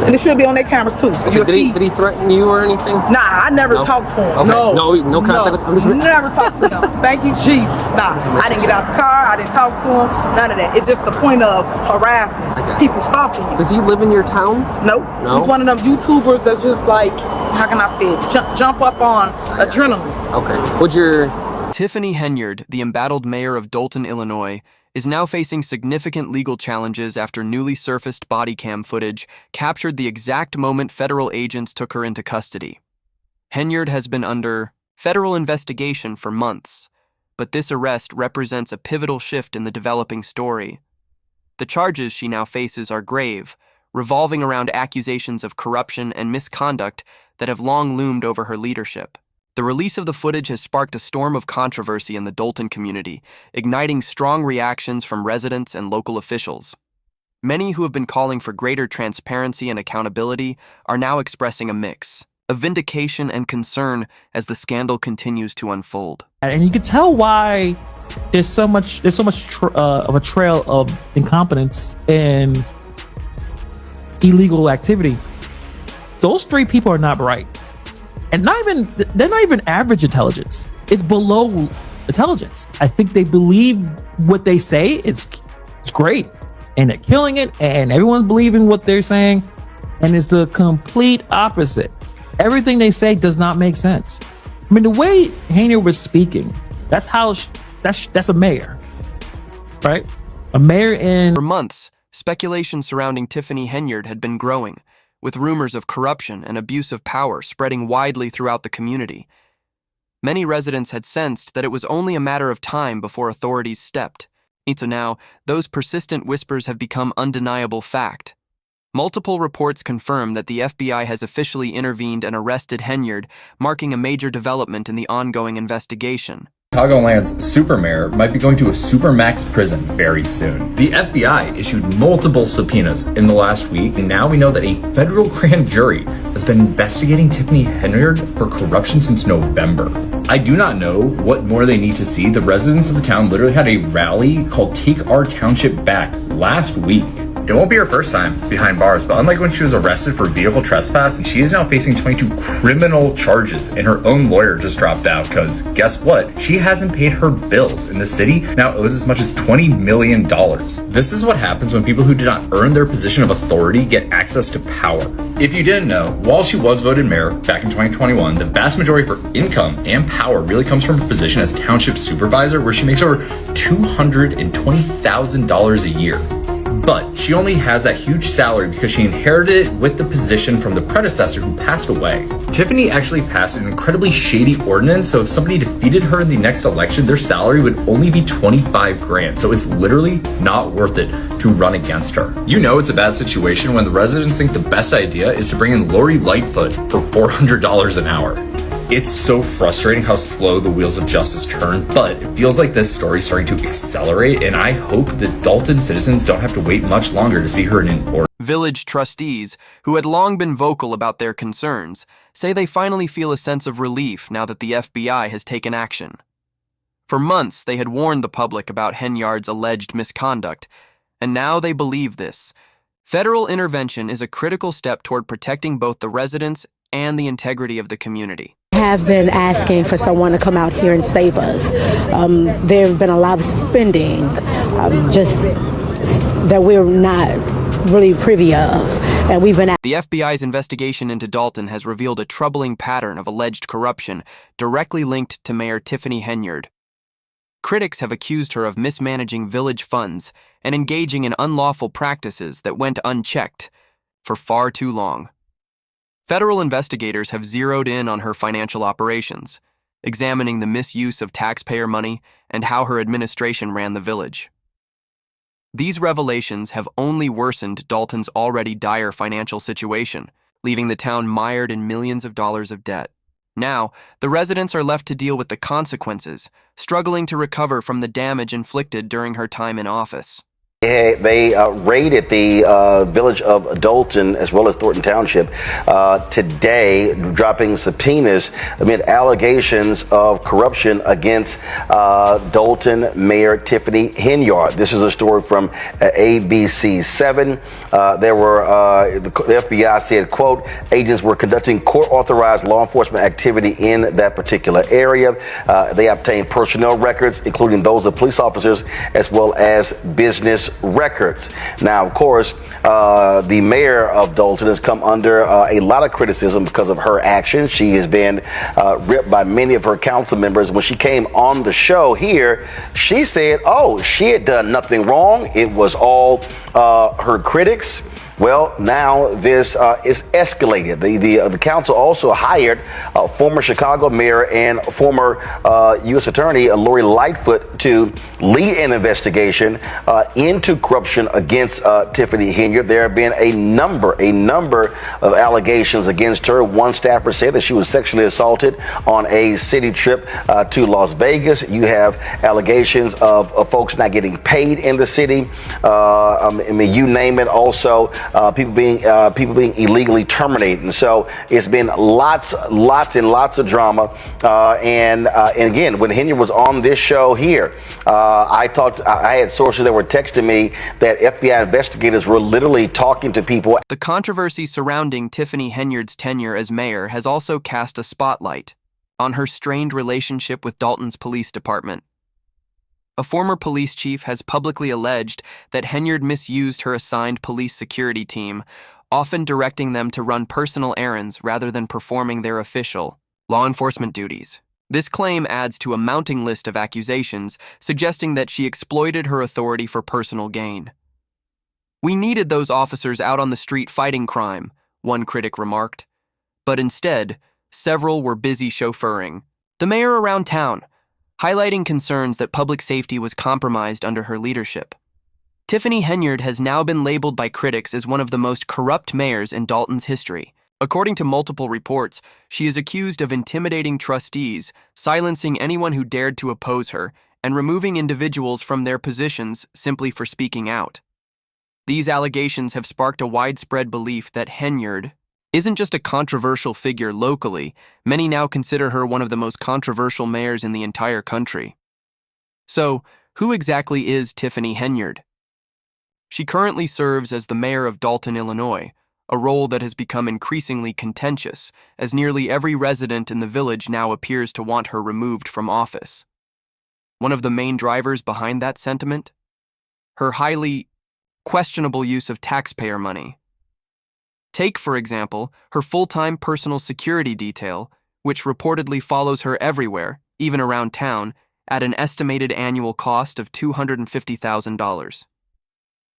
And it should be on their cameras too. So you'll see. Did he threaten you or anything? Nah, I never talked to him. Okay. No. No contact with him? Never talked to him. Thank you, Jesus. Nah, I didn't get out the car. I didn't talk to him. None of that. It's just the point of harassment. People stalking you. Does he live in your town? Nope. No? He's one of them YouTubers that's just like, how can I say it? Jump up on adrenaline. Okay. Would your... Tiffany Henyard, the embattled mayor of Dolton, Illinois, is now facing significant legal challenges after newly surfaced Bodycam footage captured the exact moment federal agents took her into custody. Henyard has been under federal investigation for months, but this arrest represents a pivotal shift in the developing story. The charges she now faces are grave, revolving around accusations of corruption and misconduct that have long loomed over her leadership. The release of the footage has sparked a storm of controversy in the Dolton community, igniting strong reactions from residents and local officials. Many who have been calling for greater transparency and accountability are now expressing a mix of vindication and concern as the scandal continues to unfold. And you can tell why there's so much of a trail of incompetence and illegal activity. Those three people are not bright. And they're not even average intelligence. It's below intelligence. I think they believe what they say is great, and they're killing it, and everyone's believing what they're saying, and it's the complete opposite. Everything they say does not make sense. I mean, the way Henyard was speaking, that's a mayor, right? A mayor in... For months, speculation surrounding Tiffany Henyard had been growing, with rumors of corruption and abuse of power spreading widely throughout the community. Many residents had sensed that it was only a matter of time before authorities stepped. So now, those persistent whispers have become undeniable fact. Multiple reports confirm that the FBI has officially intervened and arrested Henyard, marking a major development in the ongoing investigation. Chicagoland's supermayor might be going to a supermax prison very soon. The FBI issued multiple subpoenas in the last week, and now we know that a federal grand jury has been investigating Tiffany Henyard for corruption since November. I do not know what more they need to see. The residents of the town literally had a rally called Take Our Township Back last week. It won't be her first time behind bars, but unlike when she was arrested for vehicle trespass, she is now facing 22 criminal charges, and her own lawyer just dropped out because guess what? She hasn't paid her bills, and the city now owes as much as $20 million. This is what happens when people who did not earn their position of authority get access to power. If you didn't know, while she was voted mayor back in 2021, the vast majority of her income and power really comes from her position as township supervisor, where she makes over $220,000 a year. But she only has that huge salary because she inherited it with the position from the predecessor who passed away. Tiffany actually passed an incredibly shady ordinance, so if somebody defeated her in the next election, their salary would only be $25,000. So it's literally not worth it to run against her. You know it's a bad situation when the residents think the best idea is to bring in Lori Lightfoot for $400 an hour. It's so frustrating how slow the wheels of justice turn, but it feels like this story is starting to accelerate, and I hope that Dolton citizens don't have to wait much longer to see her in court. Village trustees, who had long been vocal about their concerns, say they finally feel a sense of relief now that the FBI has taken action. For months, they had warned the public about Henyard's alleged misconduct, and now they believe this. Federal intervention is a critical step toward protecting both the residents and the integrity of the community. Have been asking for someone to come out here and save us. There have been a lot of spending, just that we're not really privy of, and we've been. The FBI's investigation into Dolton has revealed a troubling pattern of alleged corruption directly linked to Mayor Tiffany Henyard. Critics have accused her of mismanaging village funds and engaging in unlawful practices that went unchecked for far too long. Federal investigators have zeroed in on her financial operations, examining the misuse of taxpayer money and how her administration ran the village. These revelations have only worsened Dolton's already dire financial situation, leaving the town mired in millions of dollars of debt. Now, the residents are left to deal with the consequences, struggling to recover from the damage inflicted during her time in office. They raided the village of Dalton as well as Thornton Township today, dropping subpoenas amid allegations of corruption against Dalton Mayor Tiffany Henyard. This is a story from ABC 7. The FBI said, quote, agents were conducting court-authorized law enforcement activity in that particular area. They obtained personnel records, including those of police officers, as well as business records. Now, of course, the mayor of Dalton has come under a lot of criticism because of her actions. She has been ripped by many of her council members. When she came on the show here, she said, oh, she had done nothing wrong. It was all her critics. Well, now this is escalated. The council also hired former Chicago mayor and former U.S. Attorney Lori Lightfoot to lead an investigation into corruption against Tiffany Henyard. There have been a number of allegations against her. One staffer said that she was sexually assaulted on a city trip to Las Vegas. You have allegations of folks not getting paid in the city. I mean, you name it. Also, people being illegally terminated, and so it's been lots and lots of drama. And again, when Henyard was on this show here, I had sources that were texting me that FBI investigators were literally talking to people. The controversy surrounding Tiffany Henyard's tenure as mayor has also cast a spotlight on her strained relationship with Dalton's police department. A former police chief has publicly alleged that Henyard misused her assigned police security team, often directing them to run personal errands rather than performing their official law enforcement duties. This claim adds to a mounting list of accusations, suggesting that she exploited her authority for personal gain. "We needed those officers out on the street fighting crime," one critic remarked. But instead, several were busy chauffeuring the mayor around town, highlighting concerns that public safety was compromised under her leadership. Tiffany Henyard has now been labeled by critics as one of the most corrupt mayors in Dalton's history. According to multiple reports, she is accused of intimidating trustees, silencing anyone who dared to oppose her, and removing individuals from their positions simply for speaking out. These allegations have sparked a widespread belief that Henyard isn't just a controversial figure locally. Many now consider her one of the most controversial mayors in the entire country. So, who exactly is Tiffany Henyard? She currently serves as the mayor of Dalton, Illinois, a role that has become increasingly contentious, as nearly every resident in the village now appears to want her removed from office. One of the main drivers behind that sentiment? Her highly questionable use of taxpayer money. Take, for example, her full-time personal security detail, which reportedly follows her everywhere, even around town, at an estimated annual cost of $250,000.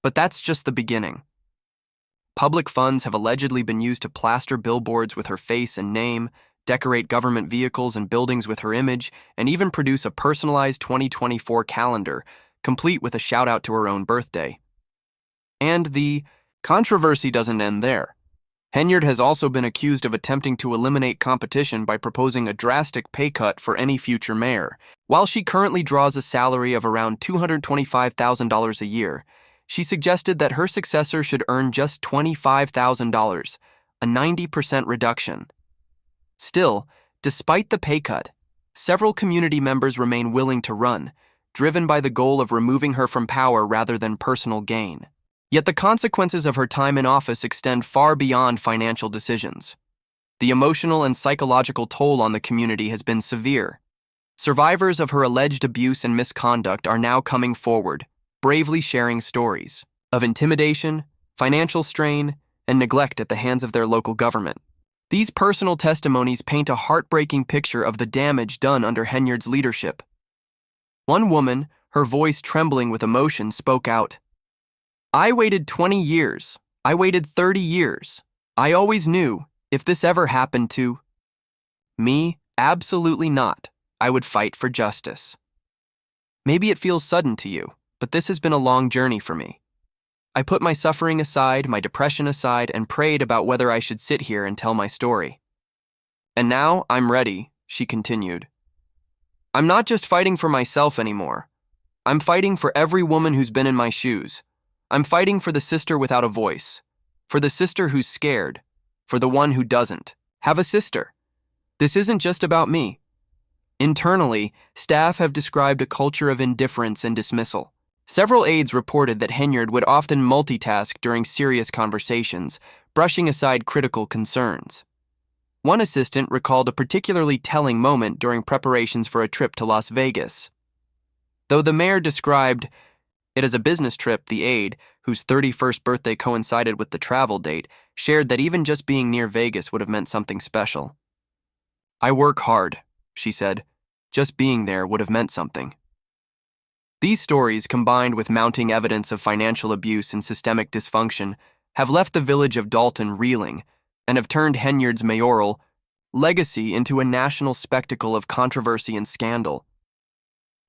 But that's just the beginning. Public funds have allegedly been used to plaster billboards with her face and name, decorate government vehicles and buildings with her image, and even produce a personalized 2024 calendar, complete with a shout-out to her own birthday. And the controversy doesn't end there. Henyard has also been accused of attempting to eliminate competition by proposing a drastic pay cut for any future mayor. While she currently draws a salary of around $225,000 a year, she suggested that her successor should earn just $25,000, a 90% reduction. Still, despite the pay cut, several community members remain willing to run, driven by the goal of removing her from power rather than personal gain. Yet the consequences of her time in office extend far beyond financial decisions. The emotional and psychological toll on the community has been severe. Survivors of her alleged abuse and misconduct are now coming forward, bravely sharing stories of intimidation, financial strain, and neglect at the hands of their local government. These personal testimonies paint a heartbreaking picture of the damage done under Henyard's leadership. One woman, her voice trembling with emotion, spoke out, "I waited 20 years. I waited 30 years. I always knew, if this ever happened to me, absolutely not. I would fight for justice." Maybe it feels sudden to you, but this has been a long journey for me. I put my suffering aside, my depression aside, and prayed about whether I should sit here and tell my story. And now I'm ready, she continued. I'm not just fighting for myself anymore. I'm fighting for every woman who's been in my shoes, I'm fighting for the sister without a voice, for the sister who's scared, for the one who doesn't have a sister. This isn't just about me. Internally, staff have described a culture of indifference and dismissal. Several aides reported that Henyard would often multitask during serious conversations, brushing aside critical concerns. One assistant recalled a particularly telling moment during preparations for a trip to Las Vegas. Though the mayor described it as a business trip, the aide, whose 31st birthday coincided with the travel date, shared that even just being near Vegas would have meant something special. "I work hard," she said. "Just being there would have meant something." These stories, combined with mounting evidence of financial abuse and systemic dysfunction, have left the village of Dalton reeling and have turned Henyard's mayoral legacy into a national spectacle of controversy and scandal.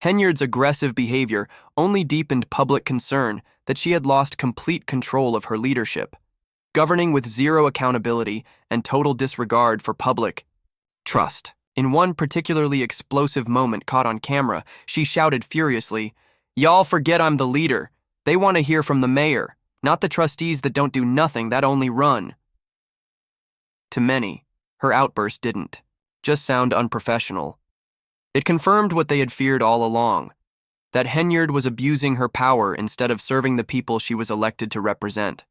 Henyard's aggressive behavior only deepened public concern that she had lost complete control of her leadership, governing with zero accountability and total disregard for public trust. In one particularly explosive moment caught on camera, she shouted furiously, "Y'all forget I'm the leader. They want to hear from the mayor, not the trustees that don't do nothing, that only run." To many, her outburst didn't just sound unprofessional. It confirmed what they had feared all along, that Henyard was abusing her power instead of serving the people she was elected to represent.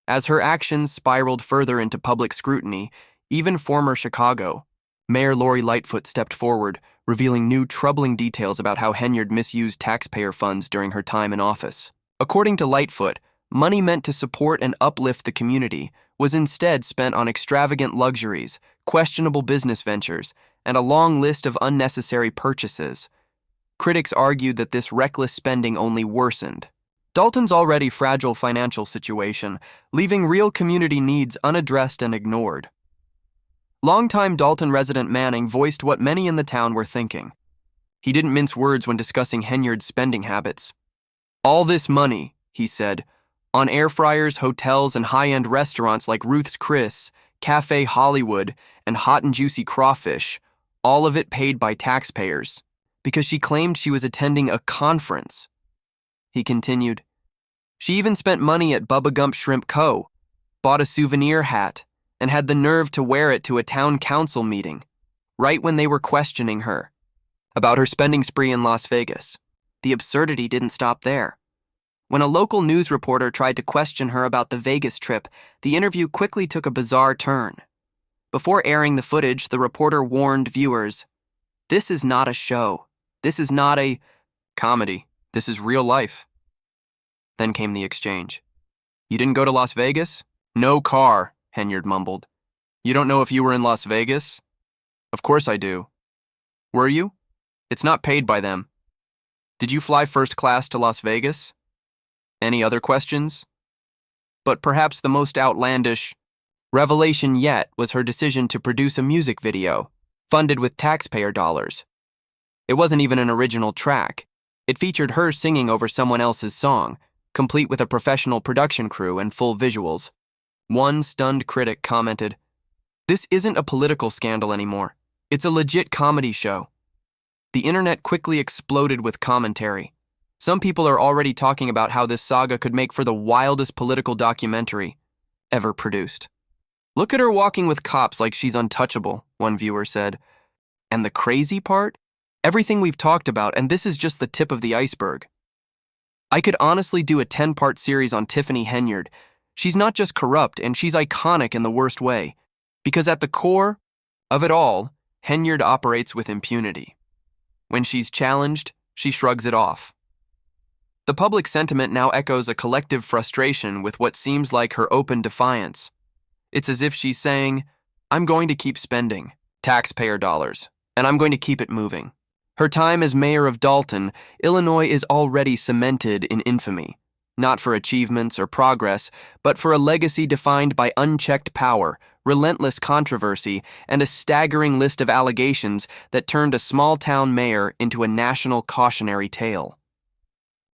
As her actions spiraled further into public scrutiny, even former Chicago Mayor Lori Lightfoot stepped forward, revealing new troubling details about how Henyard misused taxpayer funds during her time in office. According to Lightfoot, money meant to support and uplift the community was instead spent on extravagant luxuries, questionable business ventures, and a long list of unnecessary purchases. Critics argued that this reckless spending only worsened Dalton's already fragile financial situation, leaving real community needs unaddressed and ignored. Longtime Dalton resident Manning voiced what many in the town were thinking. He didn't mince words when discussing Henyard's spending habits. "All this money," he said, "on air fryers, hotels, and high-end restaurants like Ruth's Chris, Cafe Hollywood, and Hot and Juicy Crawfish, all of it paid by taxpayers, because she claimed she was attending a conference." He continued, "She even spent money at Bubba Gump Shrimp Co., bought a souvenir hat, and had the nerve to wear it to a town council meeting, right when they were questioning her about her spending spree in Las Vegas." The absurdity didn't stop there. When a local news reporter tried to question her about the Vegas trip, the interview quickly took a bizarre turn. Before airing the footage, the reporter warned viewers, "This is not a show. This is not a comedy. This is real life." Then came the exchange. "You didn't go to Las Vegas?" "No car," Henyard mumbled. "You don't know if you were in Las Vegas?" "Of course I do." "Were you?" "It's not paid by them." "Did you fly first class to Las Vegas?" Any other questions? But perhaps the most outlandish revelation yet was her decision to produce a music video, funded with taxpayer dollars. It wasn't even an original track. It featured her singing over someone else's song, complete with a professional production crew and full visuals. One stunned critic commented, "This isn't a political scandal anymore. It's a legit comedy show." The internet quickly exploded with commentary. Some people are already talking about how this saga could make for the wildest political documentary ever produced. "Look at her walking with cops like she's untouchable," one viewer said. "And the crazy part? Everything we've talked about, and this is just the tip of the iceberg. I could honestly do a 10-part series on Tiffany Henyard. She's not just corrupt, and she's iconic in the worst way. Because at the core of it all, Henyard operates with impunity. When she's challenged, she shrugs it off." The public sentiment now echoes a collective frustration with what seems like her open defiance. It's as if she's saying, "I'm going to keep spending taxpayer dollars, and I'm going to keep it moving." Her time as mayor of Dalton, Illinois is already cemented in infamy, not for achievements or progress, but for a legacy defined by unchecked power, relentless controversy, and a staggering list of allegations that turned a small-town mayor into a national cautionary tale.